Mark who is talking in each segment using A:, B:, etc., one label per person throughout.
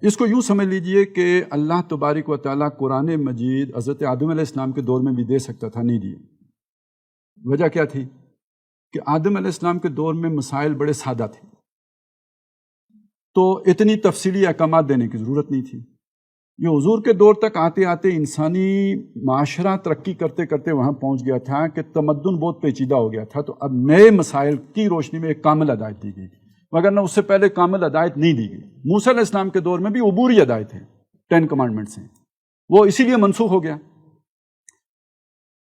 A: اس کو یوں سمجھ لیجئے کہ اللہ تبارک و تعالیٰ قرآن مجید حضرت آدم علیہ السلام کے دور میں بھی دے سکتا تھا، نہیں دیا۔ وجہ کیا تھی؟ کہ آدم علیہ السلام کے دور میں مسائل بڑے سادہ تھے، تو اتنی تفصیلی احکامات دینے کی ضرورت نہیں تھی۔ یہ حضور کے دور تک آتے آتے انسانی معاشرہ ترقی کرتے کرتے وہاں پہنچ گیا تھا کہ تمدن بہت پیچیدہ ہو گیا تھا، تو اب نئے مسائل کی روشنی میں ایک کامل ہدایت دی گئی، وگرنہ اس سے پہلے کامل ہدایت نہیں دی گئی۔ موسیٰ علیہ السلام کے دور میں بھی عبوری ہدایت ہے، 10 کمانڈمنٹس ہیں، وہ اسی لیے منسوخ ہو گیا۔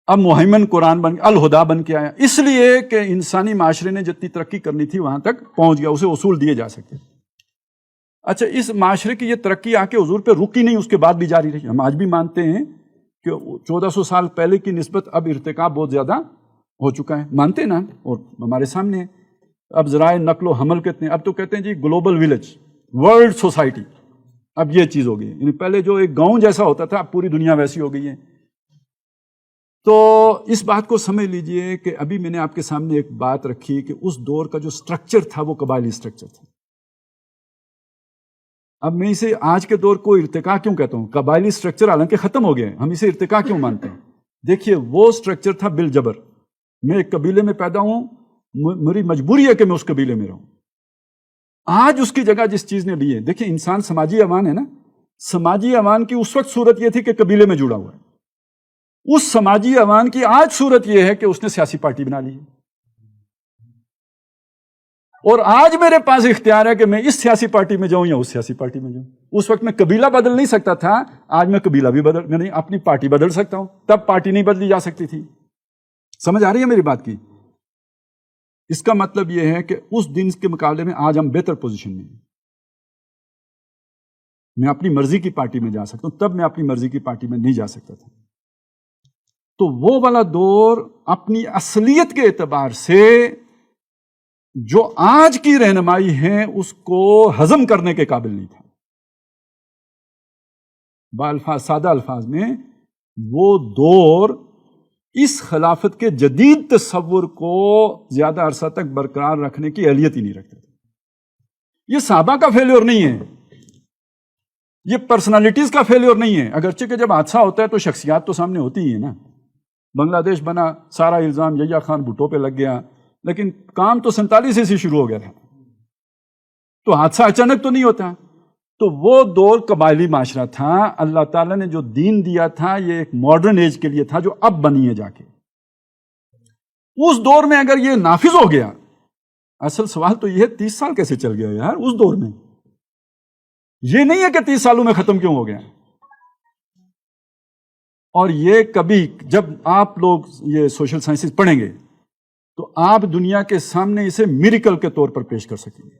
A: اب مہیمن قرآن بن الہدا بن کے آیا، اس لیے کہ انسانی معاشرے نے جتنی ترقی کرنی تھی وہاں تک پہنچ گیا، اسے اصول دیے جا سکتے۔ اچھا، اس معاشرے کی یہ ترقی آ کے حضور پہ رکی نہیں، اس کے بعد بھی جاری رہی۔ ہم آج بھی مانتے ہیں کہ 1400 سال پہلے کی نسبت اب ارتکاب بہت زیادہ ہو چکا ہے، مانتے ہیں نا، اور ہمارے سامنے ہے۔ اب ذرائع نقل و حمل کتنے، اب تو کہتے ہیں جی گلوبل ولیج، ورلڈ سوسائٹی، اب یہ چیز ہو گئی ہے۔ یعنی پہلے جو ایک گاؤں جیسا ہوتا تھا، اب پوری دنیا ویسی ہو گئی ہے۔ تو اس بات کو سمجھ لیجئے کہ ابھی میں نے آپ کے سامنے ایک بات رکھی کہ اس دور کا جو سٹرکچر تھا وہ قبائلی سٹرکچر تھا۔ اب میں اسے آج کے دور کو ارتقاء کیوں کہتا ہوں؟ قبائلی سٹرکچر حالانکہ ختم ہو گئے، ہم اسے ارتقاء کیوں مانتے ہیں؟ دیکھیے، وہ سٹرکچر تھا بالجبر، میں ایک قبیلے میں پیدا ہوں، میری مجبوری ہے کہ میں اس قبیلے میں رہوں۔ آج اس کی جگہ جس چیز نے لی ہے، دیکھیں انسان سماجی حیوان ہے نا، سماجی حیوان کی اس وقت صورت یہ تھی کہ قبیلے میں جڑا ہوا ہے، اس سماجی حیوان کی آج صورت یہ ہے کہ اس نے سیاسی پارٹی بنا لی ہے، اور آج میرے پاس اختیار ہے کہ میں اس سیاسی پارٹی میں جاؤں یا اس سیاسی پارٹی میں جاؤں۔ اس وقت میں قبیلہ بدل نہیں سکتا تھا، آج میں قبیلہ بھی میں نہیں، اپنی پارٹی بدل سکتا ہوں، تب پارٹی نہیں بدلی جا سکتی تھی۔ سمجھ آ رہی ہے میری بات کی؟ اس کا مطلب یہ ہے کہ اس دن کے مقابلے میں آج ہم بہتر پوزیشن میں ہیں، میں اپنی مرضی کی پارٹی میں جا سکتا ہوں، تب میں اپنی مرضی کی پارٹی میں نہیں جا سکتا تھا۔ تو وہ والا دور اپنی اصلیت کے اعتبار سے جو آج کی رہنمائی ہے اس کو ہضم کرنے کے قابل نہیں تھا۔ بالفاظ، سادہ الفاظ میں، وہ دور اس خلافت کے جدید تصور کو زیادہ عرصہ تک برقرار رکھنے کی اہلیت ہی نہیں رکھتے تھے۔ یہ صحابہ کا فیلیور نہیں ہے، یہ پرسنالٹیز کا فیلیور نہیں ہے، اگرچہ کہ جب حادثہ ہوتا ہے تو شخصیات تو سامنے ہوتی ہی ہے نا۔ بنگلہ دیش بنا، سارا الزام یحییٰ خان بھٹو پہ لگ گیا، لیکن کام تو 47 سے شروع ہو گیا تھا، تو حادثہ اچانک تو نہیں ہوتا۔ تو وہ دور قبائلی معاشرہ تھا، اللہ تعالیٰ نے جو دین دیا تھا یہ ایک ماڈرن ایج کے لیے تھا جو اب بنی ہے جا کے۔ اس دور میں اگر یہ نافذ ہو گیا، اصل سوال تو یہ ہے 30 سال کیسے چل گیا یار اس دور میں؟ یہ نہیں ہے کہ 30 سالوں میں ختم کیوں ہو گیا۔ اور یہ کبھی، جب آپ لوگ یہ سوشل سائنسز پڑھیں گے تو آپ دنیا کے سامنے اسے میریکل کے طور پر پیش کر سکیں گے۔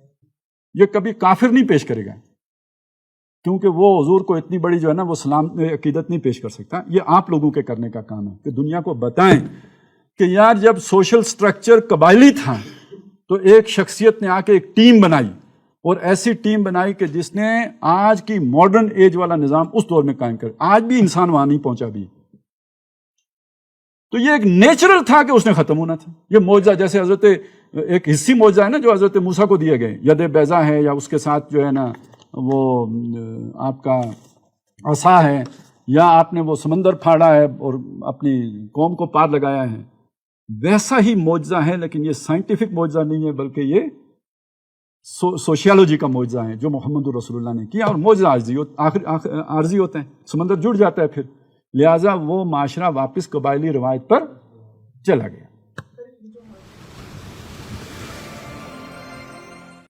A: یہ کبھی کافر نہیں پیش کرے گا، کیونکہ وہ حضور کو اتنی بڑی جو ہے نا وہ سلام عقیدت نہیں پیش کر سکتا۔ یہ آپ لوگوں کے کرنے کا کام ہے کہ دنیا کو بتائیں کہ یار جب سوشل سٹرکچر قبائلی تھا تو ایک شخصیت نے آ کے ایک ٹیم بنائی، اور ایسی ٹیم بنائی کہ جس نے آج کی ماڈرن ایج والا نظام اس دور میں قائم کر، آج بھی انسان وہاں نہیں پہنچا بھی۔ تو یہ ایک نیچرل تھا کہ اس نے ختم ہونا تھا۔ یہ معجزہ جیسے حضرت ایک حصی معجزہ ہے نا جو حضرت موسیٰ کو دیے گئے، ید بیضا ہے، یا اس کے ساتھ جو ہے نا وہ آپ کا عصا ہے، یا آپ نے وہ سمندر پھاڑا ہے اور اپنی قوم کو پار لگایا ہے، ویسا ہی معجزہ ہے، لیکن یہ سائنٹیفک معجزہ نہیں ہے بلکہ یہ سوشیالوجی کا معجزہ ہے جو محمد رسول اللہ نے کیا۔ اور معجزہ عارضی ہوتے ہیں، سمندر جڑ جاتا ہے پھر، لہٰذا وہ معاشرہ واپس قبائلی روایت پر چلا گیا۔